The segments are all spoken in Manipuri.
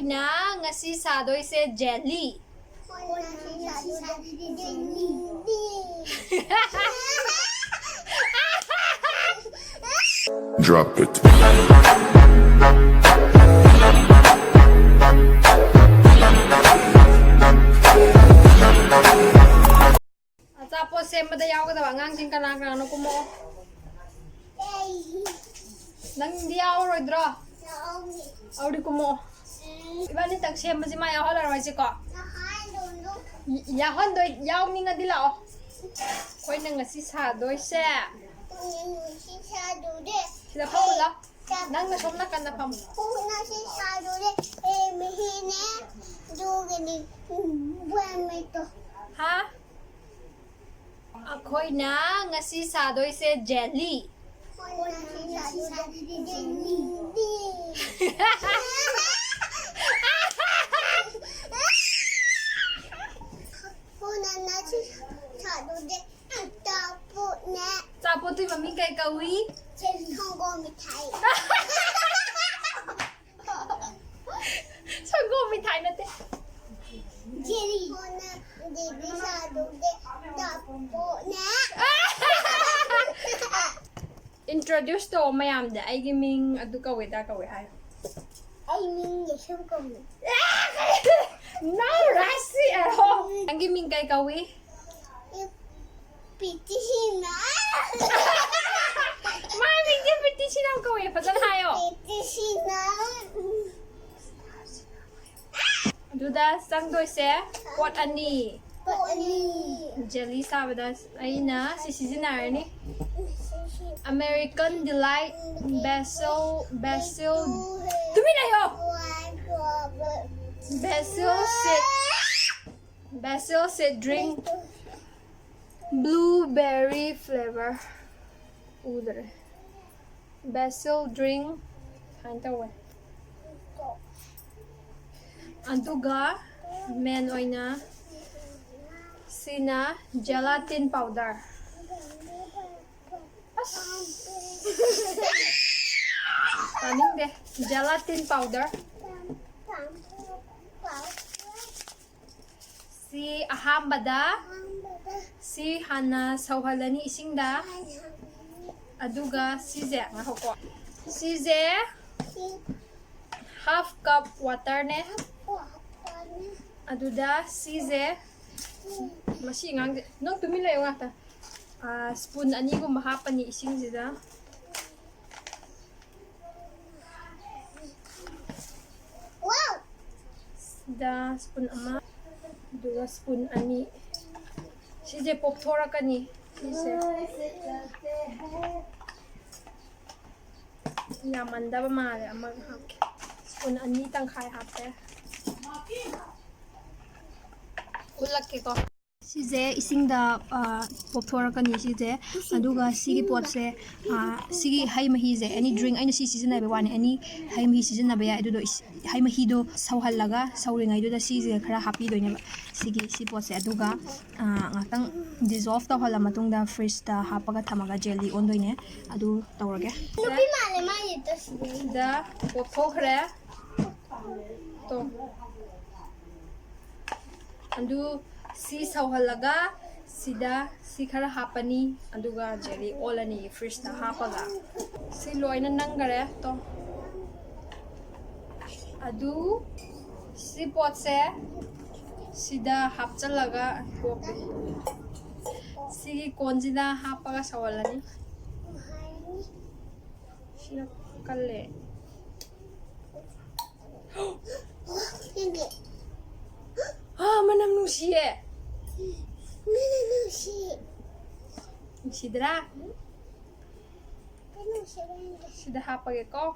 ꯑꯩꯈꯣꯏꯅ ꯉꯁꯤ ꯁꯥꯗꯣꯏꯁꯦ jelly. Drop it. Achapo sembada yaugada angangsing kana kana kumo. Nang di yauroi-dro? Audi kumo. Ibani tang semba si ma yaholaroi si ko. Yahondoi yaungninga di lao. Koi na ngasi sadoi se. Sida pamula. Nang nasom na kan na pam. Ha? Ako'y na ngasi sadoy se jelly. Tapo tu mami kay kawi. Sanggo mithai na te. Introduce to mayam da ay giming adu kawe da kawe hay. Ay ming yesum kawe. No rasi aho. Ang giming kay kawe. Prettysinam. Mami di prettysinam kawe padan hayo. Prettysinam. Duda sangdoy se pot ani. Poni. Jelly sabadas ay na sisizinar ni. American Delight Basil Tumi na yo. Basil sit drink blueberry flavor. Udre. Basil drink hantawa. Antuga men oina sina gelatin powder. Taning deh gelatin powder. Si ahambada si hana sauhalani isingda aduga size ngahoko. Size half cup water ne aduda size masi ngang nong tumila yung ata spoon ani ko mahapan ni ising sida. Wow! Sida spoon ama. Dua spoon ani. Sije pop thora kani. Sije. Yaman da ba male amag hak. Spoon ani tang khai hape. Ulak ke ko. Sije isingda pop thora kani sije aduga sigi pot se sigi hai mahi je any drink aina si season na be wani any hai mahi season na be ya edu do hai mahi do sauhal laga sauringai do da sije khara happy do ne sigi si pot se aduga ngatang dissolve ta hala matung da fridge ta hapaga thamaga jelly on do ne adu tawrage Nupi male ma yito da pop thokre to andu si sauhalaga sida si khara hapani aduga jelly olani fridge ta hapaga si loina nangare to adu si pot se sida hapchalaga kope si konjida hapaga sawalani sina kalle Hindi. manang nusiye Minunusi. sidra Minunusi. sida hapage ko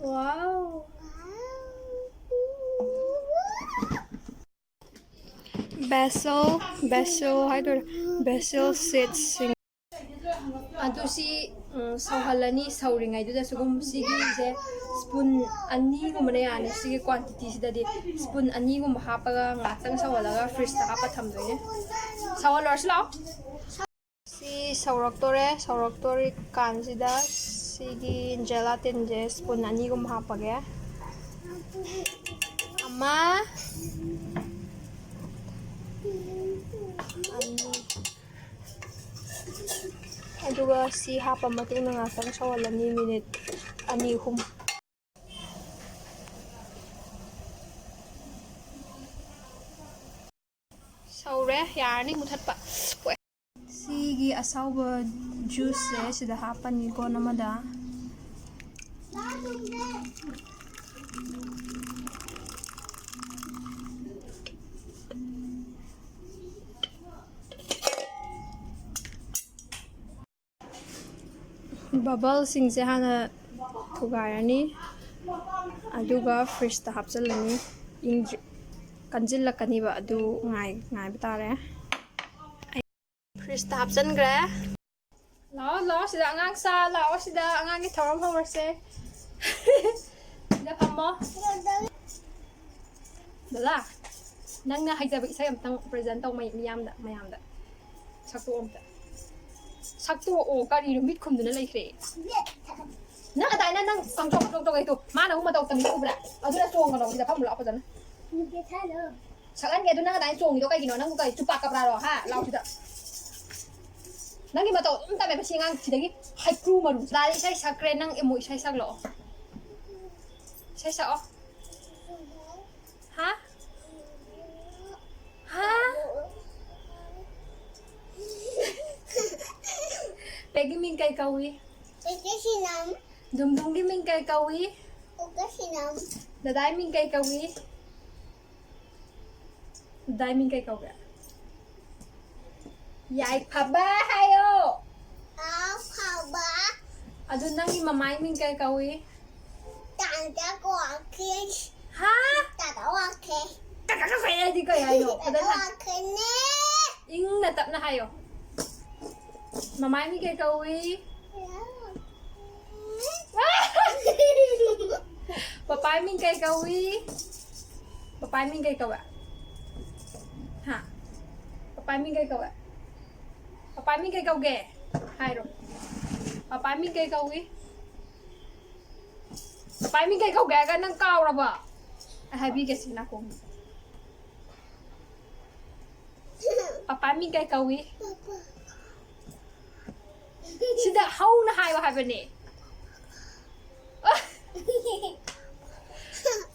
wow basil seeds adu si sauhalani sauringai du da sugum sigi je spoon ani gum ne ane sigi quantity sida di spoon ani gum hapaga ngatang sawalaga fridge ta hapa thamdoine sawalor slao ꯁꯧꯔꯛꯇꯣꯔꯤ ꯀꯥꯟꯁꯤꯗ ꯁꯤꯒꯤ ꯖꯦꯂꯥꯇꯤꯟꯁꯦ ꯁ꯭ꯄꯨꯟ 2ꯒꯨꯝꯕ ꯍꯥꯞꯄꯒꯦ ꯑꯃ ꯑꯅꯤ ꯑꯗꯨꯒ ꯁꯤ ꯍꯥꯞꯄ ꯃꯇꯨꯡꯗ ꯉꯥꯛꯇꯪ ꯁꯧꯍꯜꯂꯅꯤ ꯃꯤꯅꯤꯠ 2-3 ꯁꯧꯔꯦ ꯌꯥꯔꯅꯤ ꯃꯨꯊꯠꯄ ꯁꯤꯒꯤ ꯑꯁꯥꯎꯕ ꯖꯨꯁꯁꯦ ꯁꯤꯗ ꯍꯥꯞꯄꯅꯤ ꯀꯣꯟ ꯑꯃꯗ ꯕꯕꯜꯁꯤꯡꯁꯦ ꯍꯥꯟꯅ ꯊꯨꯒꯥꯏꯔꯅꯤ ꯑꯗꯨꯒ ꯐ꯭ꯔꯤꯖꯇ ꯍꯥꯞꯆꯤꯜꯂꯅꯤ ꯀꯟꯖꯤꯜꯂꯛꯀꯅꯤꯕ ꯑꯗꯨ ꯉꯥꯏꯕ ꯇꯥꯔꯦ ꯐ꯭ꯔꯤꯖꯇ ꯍꯥꯞꯆꯤꯟꯈ꯭ꯔꯦ ꯂꯥꯛꯑꯣ ꯁꯤꯗ ꯑꯉꯥꯡ ꯁꯥ ꯂꯥꯛꯑꯣ ꯁꯤꯗ ꯑꯉꯥꯡꯒꯤ ꯊꯧꯔꯝ ꯍꯧꯔꯁꯦ ꯁꯤꯗ ꯐꯝꯃꯣ ꯕꯂꯥ ꯅꯪꯅ ꯍꯩꯖꯕ ꯏꯁꯩ ꯑꯝꯇꯪ ꯄ꯭ꯔꯖꯦꯟ ꯇꯧ ꯃꯌꯥꯝꯗ ꯁꯛꯇꯣꯛ ꯑꯝꯇ ꯁꯛꯇꯣꯛꯑꯣ ꯀꯔꯤꯅꯣ ꯃꯤꯠ ꯈꯨꯝꯗꯨꯅ ꯂꯩꯈ꯭ꯔꯦ ꯅꯪ ꯑꯗꯥꯏꯅ ꯅꯪ ꯄꯪꯆꯣꯛ ꯇꯧꯒꯩꯗꯣ ꯃꯥꯅ ꯑꯃꯨꯛ ꯃꯇꯧ ꯇꯝꯕꯤ ꯎꯕ꯭ꯔꯥ ꯑꯗꯨꯅ ꯆꯣꯡꯒꯅꯣ ꯁꯤꯗ ꯐꯝꯃꯨ ꯂꯥꯛꯑꯣ ꯐꯖꯅ ꯁꯛꯍꯟꯒꯦ ꯑꯗꯨ ꯅꯪ ꯑꯗꯥꯏꯅ ꯆꯣꯡꯉꯤꯗꯣ ꯀꯩꯒꯤꯅꯣ ꯅꯪꯕꯨ ꯀꯔꯤ ꯆꯨꯄꯥꯛ ꯀꯞꯄ꯭ꯔꯥꯔꯣ ꯍꯥ ꯂꯥꯎ ꯁꯤꯗ ꯅꯪꯒꯤ ꯃꯇꯧ ꯑꯗꯨꯝ ꯇꯝꯃꯦ ꯃꯁꯤ ꯑꯉꯥꯡ ꯁꯤꯗꯒꯤ ꯍꯩꯀ꯭ꯔꯨ ꯃꯔꯨ ꯂꯥꯏ ꯏꯁꯩ ꯁꯛꯈ꯭ꯔꯦ ꯅꯪ ꯑꯃꯨꯛ ꯏꯁꯩ ꯁꯛꯂꯛꯑꯣ ꯏꯁꯩ ꯁꯛꯑꯣ ꯍꯥ ꯍꯥ ꯄꯦꯒꯤ ꯃꯤꯡ ꯀꯩ ꯀꯧꯏ prettysinam ꯗꯨꯝꯗꯨꯝꯒꯤ ꯃꯤꯡ ꯀꯩ ꯀꯧꯏ prettysinam ꯗꯗꯥꯏ ꯃꯤꯡ ꯀꯩ ꯀꯧꯏ ꯗꯗꯥꯏ ꯃꯤꯡ ꯀꯩ ꯀꯧꯒꯦ ꯌꯥꯏꯐꯕ ꯍꯥꯏꯌꯣ afaba ꯑꯗꯨ ꯅꯪꯒꯤ ꯃꯃꯥꯏ ꯃꯤꯡ ꯀꯩ ꯀꯧꯏ tadawake ꯍꯥ tadawake ꯍꯥꯏꯗꯤ ꯀꯩ ꯍꯥꯏꯅꯣ ꯐꯖꯅ tadawakene ꯏꯪꯅ ꯇꯞꯅ ꯍꯥꯏꯌꯣ ꯃꯃꯥꯏ ꯃꯤꯡ ꯀꯩ ꯀꯧꯏ ꯄꯄꯥꯏ ꯃꯤꯡ kay kawi papai ming kay kawa ha papai ming kay kawa papai ming kay kawge hairo papai ming kay kawi papai ming kay kawge ga nang kaw ra ba ai hai bi ke sin na ko papai ming kay kawi sida hau na hai wa hai ba ne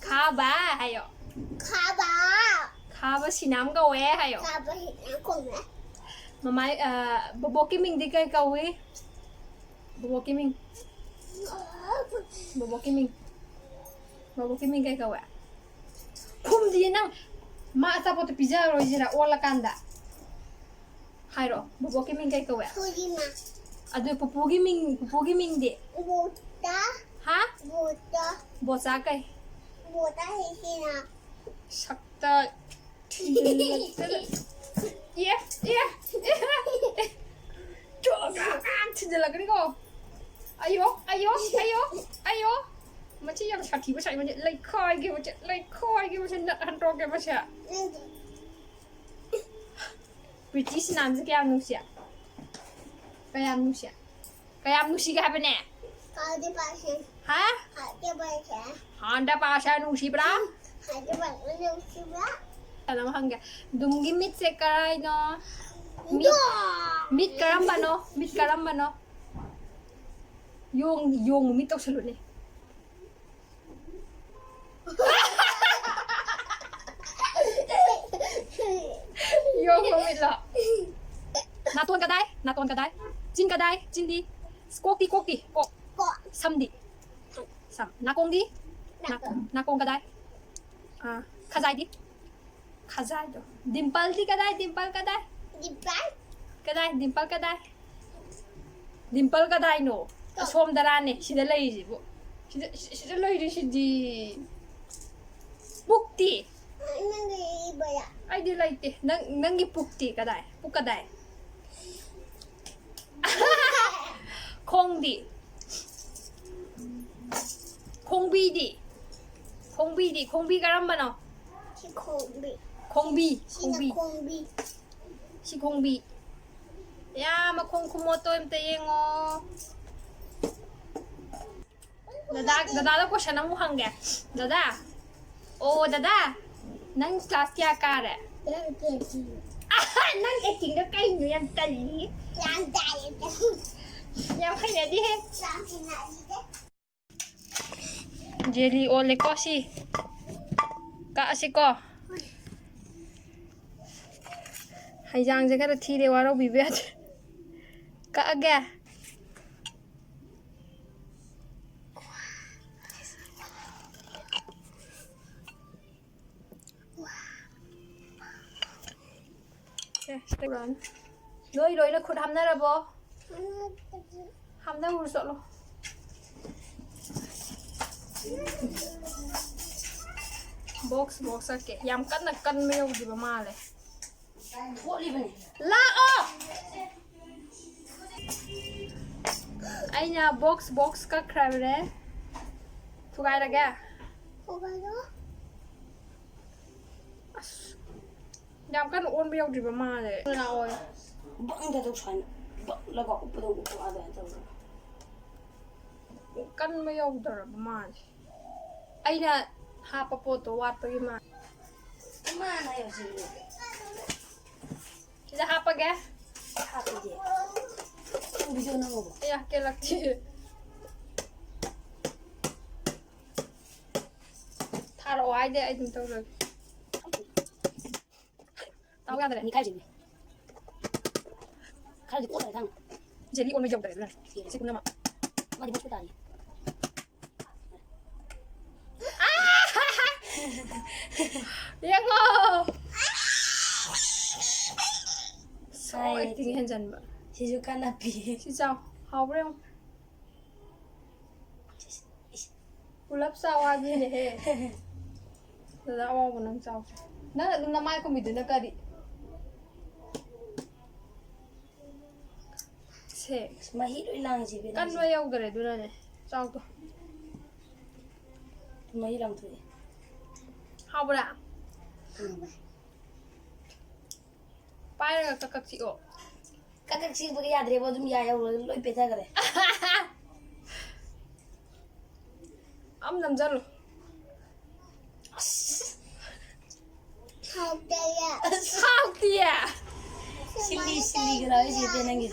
Khaba hayo. Khaba sinam kawe hayo. Mamai boboki ming di kay kawe. Boboki ming. Boboki ming kay kawe. Kum di nang ma ata pot pizza ro jira ola kanda. Hairo boboki ming kay kawe. Adu pupugi ming di. Bota. Ha? Bota. Bosa kay. Bota hisina. Sakta. Iya. Coba tidak lagi nih kok. Ayo. Macam yang sakit macam macam lekoi gitu macam nak hantar ke macam. prettysinam sih kayak manusia. Kayak manusia apa nih? Ada pasien. Hah? Ada pasien. Anda pasal manusia berapa? Ada pasien juga. Ano hangga dumgi mit se karay no mit karamba no yung mit tok salut ni yung mit la naton kadai jin di kok samdi sam nakong di nakong kadai khazai di khazai do dimple kadai dimple kadai no asom darane sida lay jibo sida lay di bukti Nanti bayar. ay di lay te nangi puk kadai kongbi karamba no Si Kombi. Kongbi. Sina Kombi. Si Kongbi. 야 마콩 쿠모토 임때 잉어 다다도 question amu hange dada oh dada nang class kya kare nang acting da kai nu yan tali ya khaya di he jelly ole ko si ka si ko haijang je kada thire waro bibe ka aga stay run loi loi na khut hamna rabo hamna ur solo box ake yam kan me yo di ba male la o aina box ka kravre thugai la ga yam kan on me yo di ba male na oi bang da dog san bang la ga up da ada ta kan me yo dar ba male aina hapa poto wat pa ma mana yo si kita hapa ga hati je video na mo ya ke lakti tharo ai de ai dum tau rồi tao ga ni kai ji kai ji ko da thang jelly on me jog dar si kun ma ma di mo ta ni yang o so acting hen jan ba si ju kan api si sao hao bre không ulap sao ai bi ne he da wa ko nang sao na mai ko mi de na ka di se ma hi loi lang ji be kan wa yau dare du na ne sao to ma hi lang tu hao bra pai ra ka si o kakak si bagi yaad re bo dum ya ya loi pe ta kare am nam jalo How dare sao tia silly gra ji pe nangi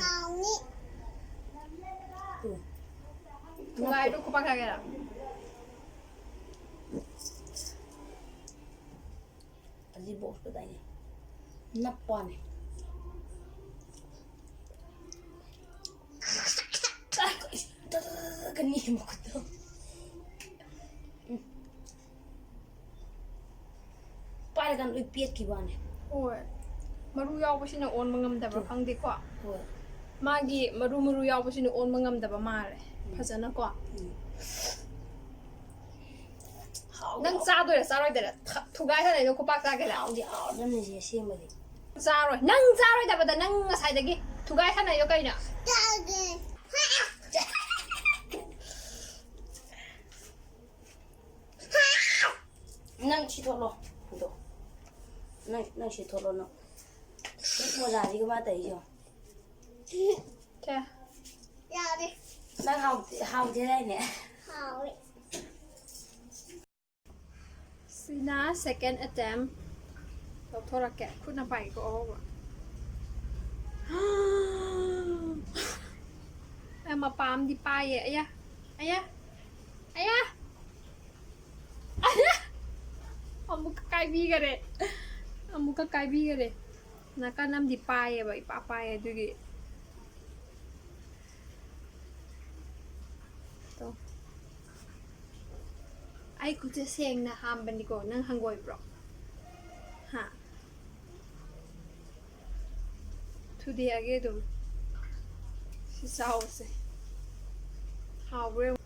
tu ngai du ko pa ka ga aji box pe dai na pane kan ni mo ko to pai kan loi piet ki bane oi maru yaw ba sina on mangam da ba khang de ko ho magi maru yaw ba sina on mangam da ba mare phajana ko nang cha do ra sa roi da thugai sa nei no ko pa ka ga la au di au dan ni je se ma di cha roi nang cha roi da ba da nang sai da gi thugai sa nei yo kai na nang chi to lo do nang chi to lo no mo ra di ma tai jo ke nang hao thế đây nè sina second attempt to thora ke khut na pai ko o em mà pam di pai ye aya amuka kai bi gare naka nam di pai ye bai pa pai ye du gi to ai ku je seng na ham ban di ko nang hangoi bro ha today age do si sao se how real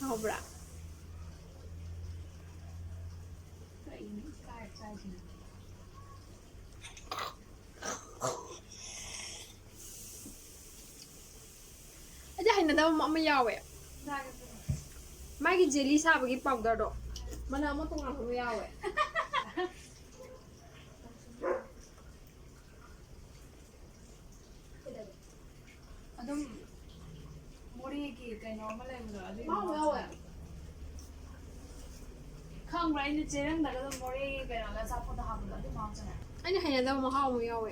how bra aja haina da ma yawe mai gi jelly sa ba gi powder do mana mo to ngal mo yawe ꯀꯩꯅꯣ ꯑꯃ ꯂꯩꯕꯗꯣ ꯑꯗꯨꯒꯤ ꯃꯍꯥꯎ ꯌꯥꯎꯋꯦ ꯈꯪꯕ꯭ꯔꯥ ꯑꯩꯅ ꯆꯦꯔꯪꯗꯒ ꯑꯗꯨꯝ ꯃꯣꯔꯦꯒꯤ ꯀꯩꯅꯣꯒ ꯑꯆꯥꯄꯣꯠꯇ ꯍꯥꯞꯄꯗꯣ ꯑꯗꯨ ꯃꯍꯥꯎ ꯆꯪꯉꯦ ꯑꯩꯅ ꯍꯩꯅꯗꯕ ꯃꯍꯥꯎ ꯑꯃ ꯌꯥꯎꯋꯦ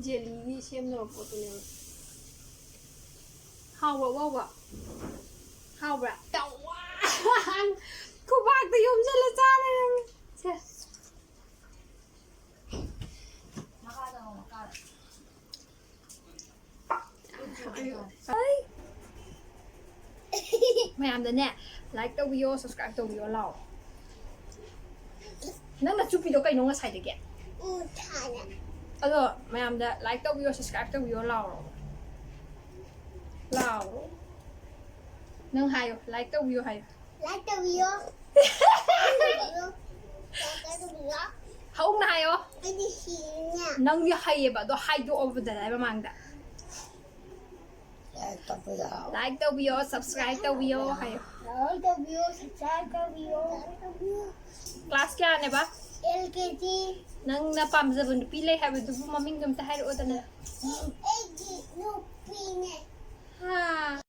ꯖꯦꯂꯤꯒꯤ ꯁꯦꯝꯅꯕ ꯄꯣꯠꯇꯨꯅꯦꯕ ꯍꯥꯎꯕ꯭ꯔꯥ ꯋꯥꯎꯕ ꯍꯥꯎꯕ꯭ꯔꯥ ꯌꯥꯝ ꯋꯥ ꯈꯨꯕꯥꯛꯇ ꯌꯣꯝꯁꯤꯜꯂ ꯆꯥ ꯂꯩꯔꯝꯃꯦ ꯁꯦ ꯃꯈꯥꯗ ꯍꯣ ꯃꯈꯥꯗ ꯃꯌꯥꯝꯗꯅꯦ ꯂꯥꯏꯛ ꯇꯧꯕꯤꯌꯣ ꯁꯕꯁꯀ꯭ꯔꯥꯏꯕ ꯇꯧꯕꯤꯌꯣ ꯂꯥꯎ ꯅꯪꯅ ꯆꯨꯞꯄꯤꯗꯣ ꯀꯩꯅꯣ ꯉꯁꯥꯏꯗꯒꯤ ꯊꯥꯅ ꯑꯗꯣ ꯃꯌꯥꯝꯗ ꯂꯥꯏꯛ ꯇꯧꯕꯤꯌꯣ ꯁꯕꯁꯀ꯭ꯔꯥꯏꯕ ꯇꯧꯕꯤꯌꯣ ꯂꯥꯎꯔꯣ ꯂꯥꯎꯔꯣ ꯅꯪ ꯍꯥꯏꯌꯣ ꯂꯥꯏꯛ ꯇꯧꯕꯤꯌꯣ ꯍꯥꯏꯌꯣ like the video. ꯍꯧꯅ ꯍꯥꯏꯌꯣ ꯑꯩꯗꯤ ꯁꯤꯔꯦꯅꯦ. ꯅꯪꯗꯤ ꯍꯩꯌꯦꯕ ꯑꯗꯣ ꯍꯥꯏꯗꯣꯛꯑꯣꯕꯗꯅ ꯃꯃꯥꯡꯗ ꯂꯥꯏꯛ ꯇꯧꯕꯤꯌꯣ ꯁꯕꯁꯀ꯭ꯔꯥꯏꯕ ꯇꯧꯕꯤꯌꯣ ꯍꯥꯏꯌꯣ Like the video, subscribe the video. Class ꯀꯌꯥꯅꯦꯕ LKG. ꯅꯪꯅ ꯄꯥꯝꯖꯕ ꯅꯨꯄꯤ ꯂꯩ ꯍꯥꯏꯕꯗꯨꯕꯨ ꯃꯃꯤꯡꯗꯣ ꯑꯝꯇ ꯍꯥꯏꯔꯛꯑꯣꯗꯅ ꯑꯩꯒꯤ ꯅꯨꯄꯤꯅꯦ. ꯍꯥ